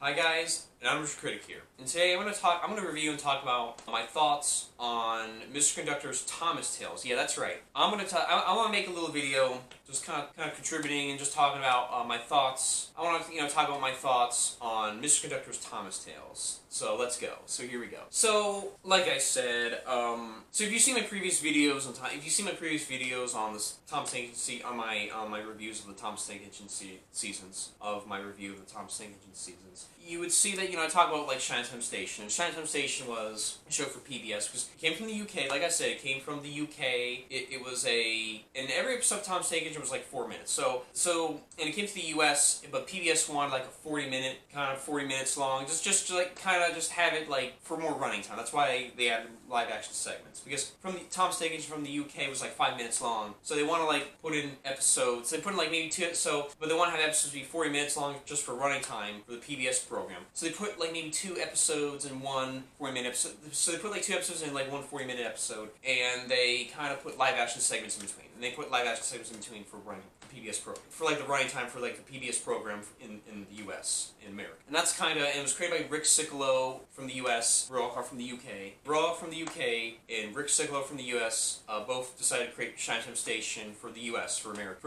Hi guys, and I'm Retro Critic here. And today I'm going to review and talk about my thoughts on Mr. Conductor's Thomas Tales. Yeah, that's right. I want to make a little video just kind of contributing and just talking about my thoughts. I want to talk about my thoughts on Mr. Conductor's Thomas Tales. So let's go. So here we go. So like I said, so if you see my previous videos on this Thomas Tank Agency on my reviews of the Thomas Tank Agency seasons you would see that I talk about like Shinetime Station. And Shinetime Station was a show for PBS because it came from the UK. Like I said, it came from the UK. It was and every episode of Thomas Tank Engine was like 4 minutes. So and it came to the US, but PBS wanted like a 40 minutes long, just to like kind of just have it like for more running time. That's why they added live action segments, because from the Thomas Tank Engine from the UK was like 5 minutes long. So they want to like put in episodes. They put in like maybe two. But they want to have episodes be 40 minutes long just for running time for the PBS program. So they put like maybe 2 episodes in one 40-minute episode. So they put like 2 episodes in like one 40-minute episode, and they kind of put live action segments in between. And they put live action segments in between for running the PBS program, for like the running time for like the PBS program in the US, in America. And that's and it was created by Rick Sicolo from the US, Brock from the UK. Brock from the UK and Rick Sicolo from the US both decided to create Shinetime Station for the US, for America.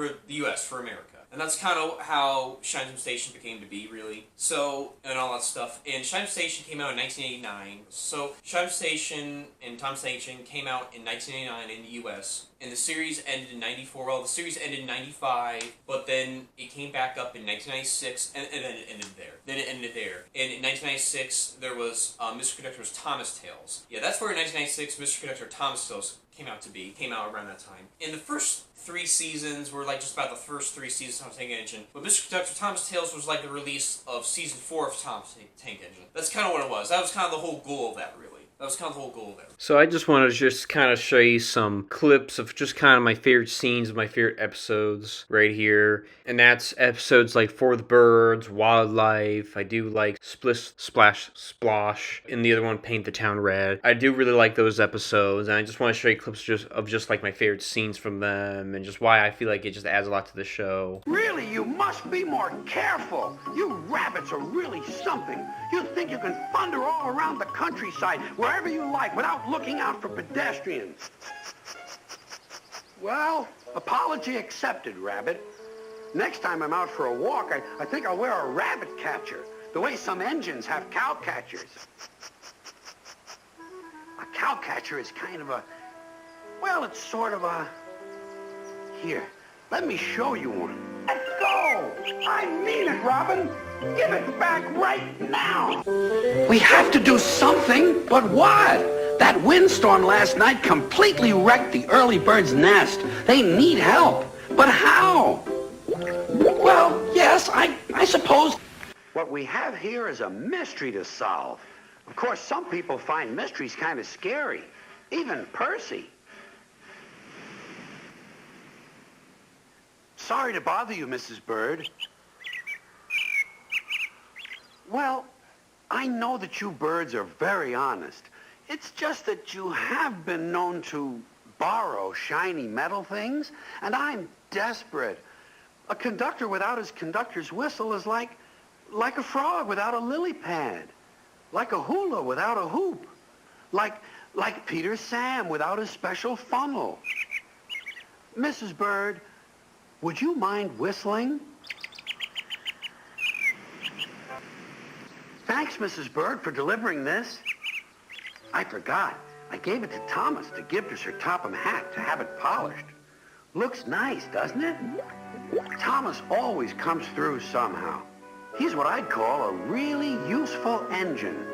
And that's kind of how Shinetime Station became to be, really. So, and all that stuff. And Shinetime Station came out in 1989. So, Shinetime Station and Thomas Tank Engine came out in 1989 in the US. And the series ended in 94. Well, the series ended in 95, but then it came back up in 1996, and then it ended there. And in 1996, there was Mr. Conductor's Thomas Tales. Yeah, that's where in 1996, Mr. Conductor Thomas Tales came out around that time. And the first 3 seasons were like just about the first 3 seasons of Thomas Tank Engine. But Mr. Conductor Thomas Tales was like the release of season 4 of Thomas Tank Engine. That's kind of what it was. That was kind of the whole goal of that, really. So I just wanted to just kind of show you some clips of just kind of my favorite scenes of my favorite episodes right here. And that's episodes like For the Birds, Wildlife. I do like Splish, Splash, Splosh. And the other one, Paint the Town Red. I do really like those episodes. And I just want to show you clips of just like my favorite scenes from them. And just why I feel like it just adds a lot to the show. Really, you must be more careful. You rabbits are really something. You think you can thunder all around the countryside wherever you like without looking out for pedestrians. Well, apology accepted, Rabbit. Next time I'm out for a walk, I think I'll wear a rabbit catcher, the way some engines have cow catchers. A cow catcher is kind of it's sort of Here, let me show you one. Let's go! I mean it, Robin! Give it back right now! We have to do something, but what? That windstorm last night completely wrecked the early bird's nest. They need help, but how? Well, yes, I suppose. What we have here is a mystery to solve. Of course, some people find mysteries kind of scary. Even Percy. Sorry to bother you, Mrs. Bird. Well, I know that you birds are very honest. It's just that you have been known to borrow shiny metal things, and I'm desperate. A conductor without his conductor's whistle is like a frog without a lily pad, like a hula without a hoop, like Peter Sam without a special funnel. Mrs. Bird, would you mind whistling? Thanks, Mrs. Bird, for delivering this. I forgot. I gave it to Thomas to give to Sir Topham Hatt to have it polished. Looks nice, doesn't it? Thomas always comes through somehow. He's what I'd call a really useful engine.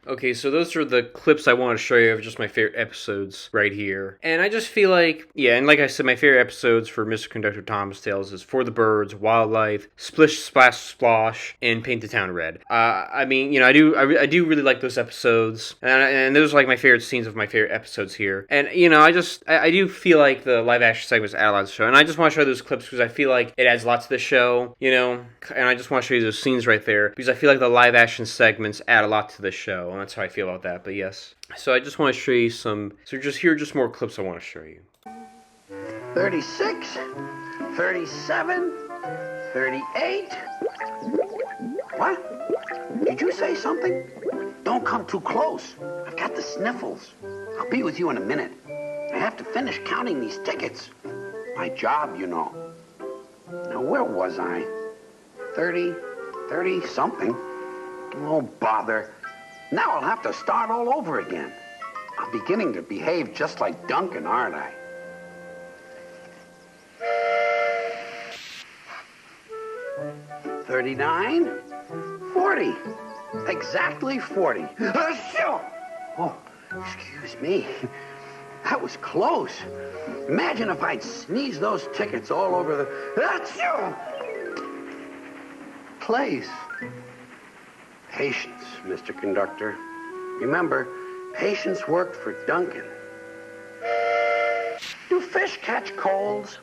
Okay, so those are the clips I want to show you of just my favorite episodes right here. And I just feel like, yeah, and like I said, my favorite episodes for Mr. Conductor Thomas Tales is For the Birds, Wildlife, Splish, Splash, Splosh, and Paint the Town Red. I mean, I do really like those episodes, and those are like my favorite scenes of my favorite episodes here. And, I do feel like the live action segments add a lot to the show, and I just want to show those clips because I feel like it adds a lot to the show, and I just want to show you those scenes right there because I feel like the live action segments add a lot to the show. That's how I feel about that, but yes. So I just want to show you here are just more clips I want to show you. 36, 37, 38. What? Did you say something? Don't come too close. I've got the sniffles. I'll be with you in a minute. I have to finish counting these tickets. My job, you know. Now, where was I? 30 something. Oh, bother. Now I'll have to start all over again. I'm beginning to behave just like Duncan, aren't I? $39, 40. Exactly 40. Oh, excuse me. That was close. Imagine if I'd sneezed those tickets all over the place. Patience, Mr. Conductor. Remember, patience worked for Duncan. Do fish catch colds?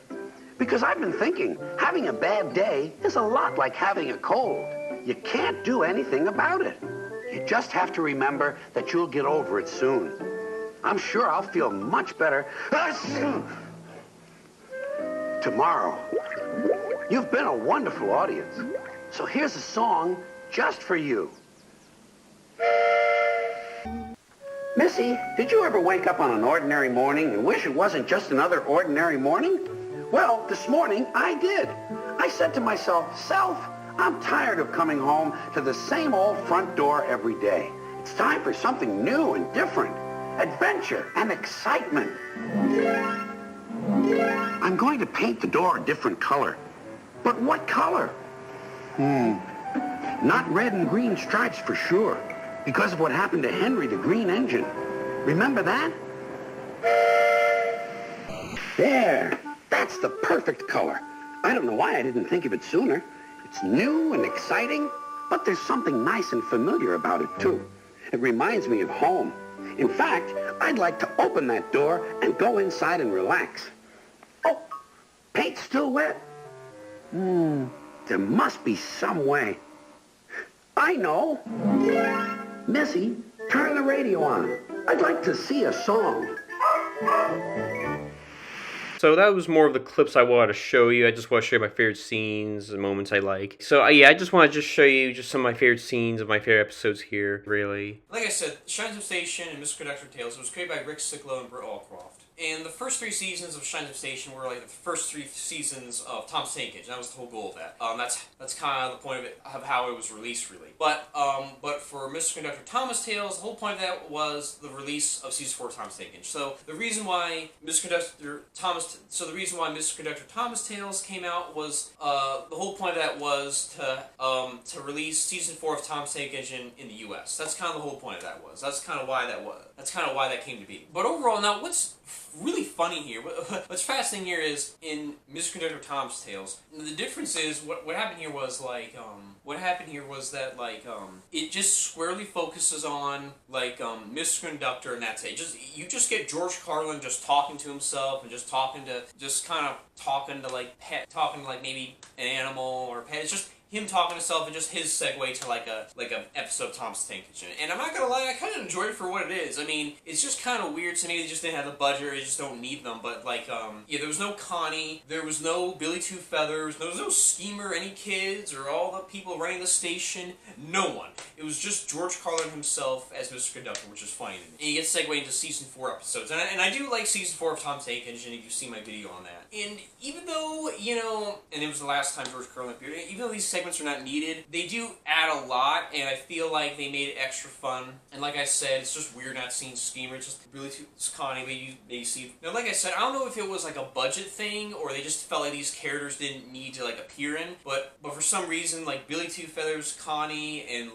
Because I've been thinking, having a bad day is a lot like having a cold. You can't do anything about it. You just have to remember that you'll get over it soon. I'm sure I'll feel much better tomorrow. You've been a wonderful audience. So here's a song just for you. Missy, did you ever wake up on an ordinary morning and wish it wasn't just another ordinary morning? Well, this morning I did. I said to myself, Self, I'm tired of coming home to the same old front door every day. It's time for something new and different. Adventure and excitement. I'm going to paint the door a different color. But what color? Not red and green stripes for sure, because of what happened to Henry the Green Engine. Remember that? There. That's the perfect color. I don't know why I didn't think of it sooner. It's new and exciting, but there's something nice and familiar about it, too. It reminds me of home. In fact, I'd like to open that door and go inside and relax. Oh, paint's still wet. There must be some way. I know. Missy, turn the radio on. I'd like to see a song. So that was more of the clips I wanted to show you. I just want to show you my favorite scenes and moments I like. So yeah, I just want to show you just some of my favorite scenes of my favorite episodes here, really. Like I said, Shines of Station and Mr. Conductor Tales was created by Rick Sicklow and Britt Allcroft. And the first 3 seasons of Shines of Station were like the first 3 seasons of Tom Sinkage. That was the whole goal of that. That's kind of the point of it, of how it was released, really. But for Mr. Conductor Thomas Tales, the whole point of that was the release of season 4 of Tom Sinkage. So the reason why Mr. Conductor Thomas Tales came out was the whole point of that was to release season 4 of Tom Sinkage in the U.S. That's kind of the whole point of that was. That's kind of why that was. That's kind of why that came to be. But overall, now what's really funny here, what's fascinating here is in Mr. Conductor Tom's Tales, the difference is what happened here was it just squarely focuses on Mr. Conductor, and that's it. You just get George Carlin just talking to himself and just talking to maybe an animal or a pet. It's just him talking to himself and just his segue to like an episode of Tom Sinkage. And I'm not gonna lie, I kind of enjoyed it for what it is. I mean, it's just kind of weird to me. They just didn't have the budget, or they just don't need them. But there was no Connie, there was no Billy Two Feathers, there was no Schemer, any kids, or all the people running the station. No one. It was just George Carlin himself as Mr. Conductor, which is funny to me. And you get segued into season 4 episodes, and I do like season 4 of Tom Sinkage, and you see my video on that. And even though and it was the last time George Carlin appeared, even though these segments are not needed, they do add a lot, and I feel like they made it extra fun. And like I said, it's just weird not seeing Schemer. It's just really too Connie. They see. Now, like I said, I don't know if it was like a budget thing or they just felt like these characters didn't need to appear in, but for some reason, Billy Two Feathers, Connie, and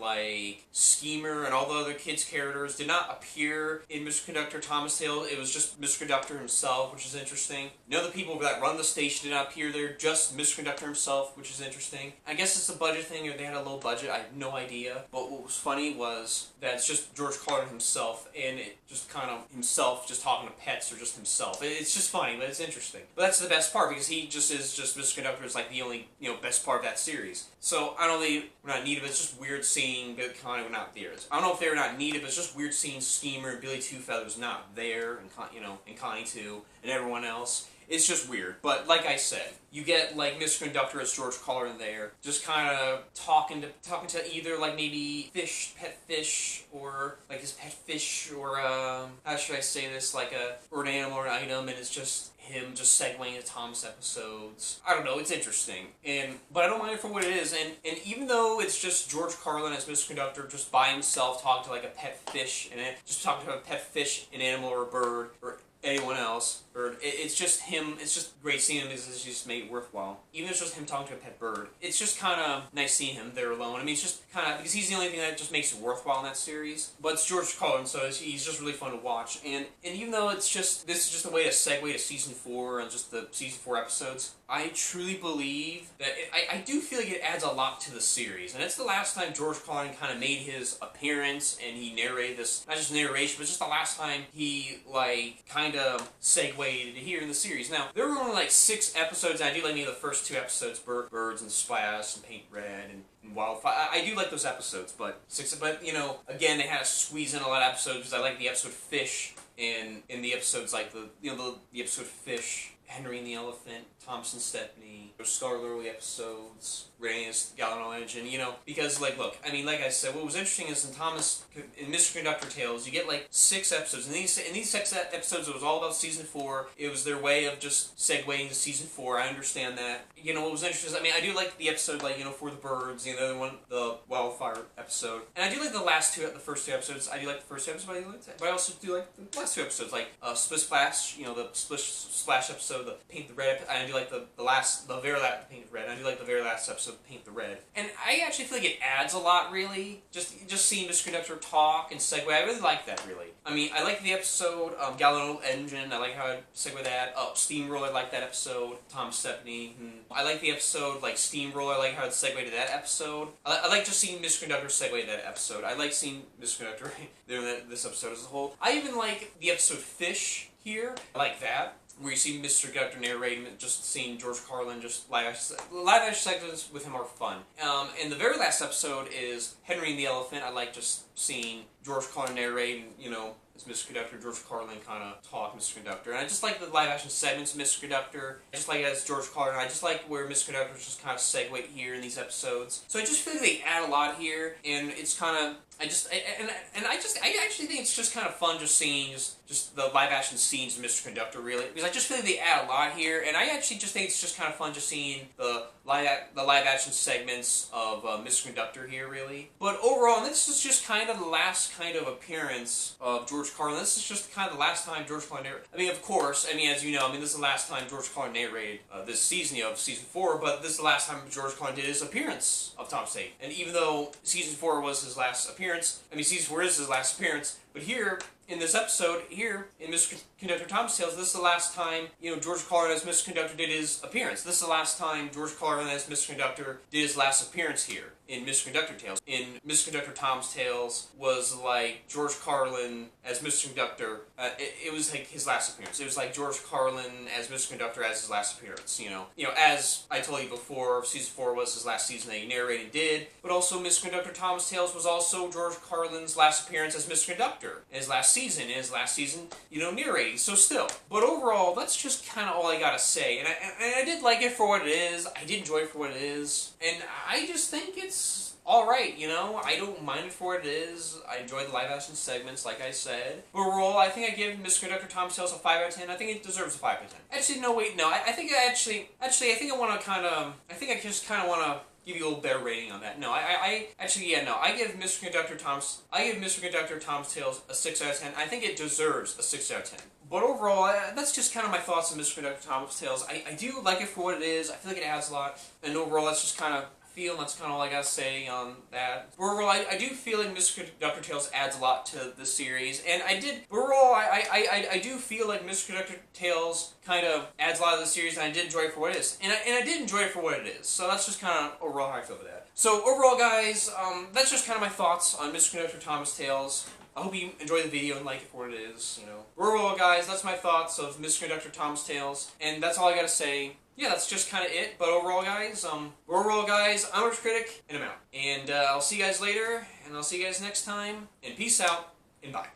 Schemer and all the other kids' characters did not appear in Mr. Conductor Thomas Tale. It was just Mr. Conductor himself, which is interesting. None of the people that run the station did not appear there, just Mr. Conductor himself, which is interesting. I guess it's a budget thing, or they had a low budget, I have no idea. But what was funny was that it's just George Carlin himself, and it just kind of himself just talking to pets, or just himself. It's just funny, but it's interesting. But that's the best part, because he just is Mr. Conductor is the only best part of that series. So I don't know, we're not needed, but it's just weird seeing Billy Connie were not there. I don't know if they were not needed, but it's just weird seeing Schemer and Billy Two Feathers not there, and Connie too, and everyone else. It's just weird. But like I said, you get like Mr. Conductor as George Carlin there, just kind of talking to either like maybe pet fish, or like his pet fish, or how should I say this, like or an animal or an item, and it's just him just segueing to Tom's episodes. I don't know, it's interesting. But I don't mind it for what it is, and even though it's just George Carlin as Mr. Conductor just by himself talking to like a pet fish, and just talking to a pet fish, an animal, or a bird, or anyone else, bird. It's just him. It's just great seeing him. It's just made it worthwhile. Even if it's just him talking to a pet bird, it's just kind of nice seeing him there alone. I mean, it's just kind of, because he's the only thing that just makes it worthwhile in that series. But it's George Carlin, so he's just really fun to watch. And even though this is just a way to segue to season 4 and just the season 4 episodes, I truly believe that I do feel like it adds a lot to the series. And it's the last time George Carlin kind of made his appearance and he narrated this, not just narration, but just the last time he like kind of segued here in the series. Now, there were only like 6 episodes, and I do like maybe the first 2 episodes, Birds and Splash and Paint Red and Wildfire. I do like those episodes, but you know, again, they had to squeeze in a lot of episodes because I like the episode Fish, and in the episodes like the episode Fish, Henry and the Elephant, Thompson Stepney, those Scarlet episodes, Rainius Galliano Engine, you know, because like, look, I mean, like I said, what was interesting is in Mr. Conductor Tales, you get like 6 episodes, and in these 6 episodes, it was all about season 4. It was their way of just segueing to season 4. I understand that. You know, what was interesting is, I mean, I do like the episode, like, you know, For the Birds, you know, the other one, the Wildfire episode, and I do like the first 2 episodes. I do like the first 2 episodes, but I also do like the last 2 episodes, like Split Splash, you know, the Split Splash episode, the Paint the Red, and I do like the very last Paint the Red, and I do like the very last episode, Paint the Red. And I actually feel like it adds a lot, really. Just seeing Mr. Conductor talk and segue, I really like that, really. I mean, I like the episode, Galliano Engine, I like how I segue that. Steamroller, I like that episode. Tom Stepney. I like the episode, like, Steamroller, I like how it segued to that episode. I like just seeing Mr. Conductor segue to that episode. I like seeing Mr. Conductor doing this episode as a whole. I even like the episode Fish here. I like that, where you see Mr. Conductor narrating, just seeing George Carlin, just live action segments with him are fun. And the very last episode is Henry and the Elephant. I like just seeing George Carlin narrating, you know, as Mr. Conductor, George Carlin kind of talk Mr. Conductor. And I just like the live action segments of Mr. Conductor. I just like it as George Carlin. I just like where Mr. Conductor just kind of segue here in these episodes. So I just feel like they add a lot here, and it's kind of, I actually think it's just kind of fun just seeing just the live action scenes of Mr. Conductor, really, because I just feel like they add a lot here, and I actually just think it's just kind of fun just seeing the live action segments of Mr. Conductor here, really. But overall, this is just kind of the last kind of appearance of George Carlin. This is just kind of the last time George Carlin narrated. I mean, of course, I mean, as you know, I mean, this is the last time George Carlin narrated this season of season 4, but this is the last time George Carlin did his appearance of Tom State. And even though season 4 was his last appearance, season 4 is his last appearance, but here, in this episode, here, in Mr. Conductor Tom's Tales, this is the last time, you know, George Carlin as Mr. Conductor did his appearance. This is the last time George Carlin as Mr. Conductor did his last appearance here, in Mr. Conductor Tales. In Mr. Conductor Tom's Tales was like George Carlin as Mr. Conductor, it was like his last appearance. It was like George Carlin as Mr. Conductor as his last appearance, you know. You know, as I told you before, season 4 was his last season that he narrated and did, but also Mr. Conductor Tom's Tales was also George Carlin's last appearance as Mr. Conductor, in his last season, you know, narrating. So still, but overall, that's just kind of all I gotta say. And I did like it for what it is. I did enjoy it for what it is, and I just think it's alright, you know. I don't mind it for what it is. I enjoyed the live action segments, like I said. But overall, I think I give Mr. Conductor Tom's Tales a 5 out of 10. I think it deserves a 5 out of 10. Actually, no, wait, no. I think I think I just kind of want to give you a little better rating on that. No, I give Mr. Conductor Tom's Tales a 6 out of 10. I think it deserves a 6 out of 10. But overall, that's just kind of my thoughts on Mr. Conductor Tom's Tales. I do like it for what it is. I feel like it adds a lot. And overall, that's just kind of that's kind of all I gotta say on that. Overall, I do feel like Mr. Conductor Tales adds a lot to the series, and I do feel like Mr. Conductor Tales kind of adds a lot of the series, and I did enjoy it for what it is. And I did enjoy it for what it is. So that's just kind of overall how I feel about that. So overall, guys, that's just kind of my thoughts on Mr. Conductor Tom's Tales. I hope you enjoy the video and like it for what it is, you know. Overall, guys, that's my thoughts of Mr. Conductor Tom's Tales, and that's all I gotta say. Yeah, that's just kind of it. But overall, guys, I'm Retro Critic, and I'm out. And I'll see you guys later, and I'll see you guys next time. And peace out, and bye.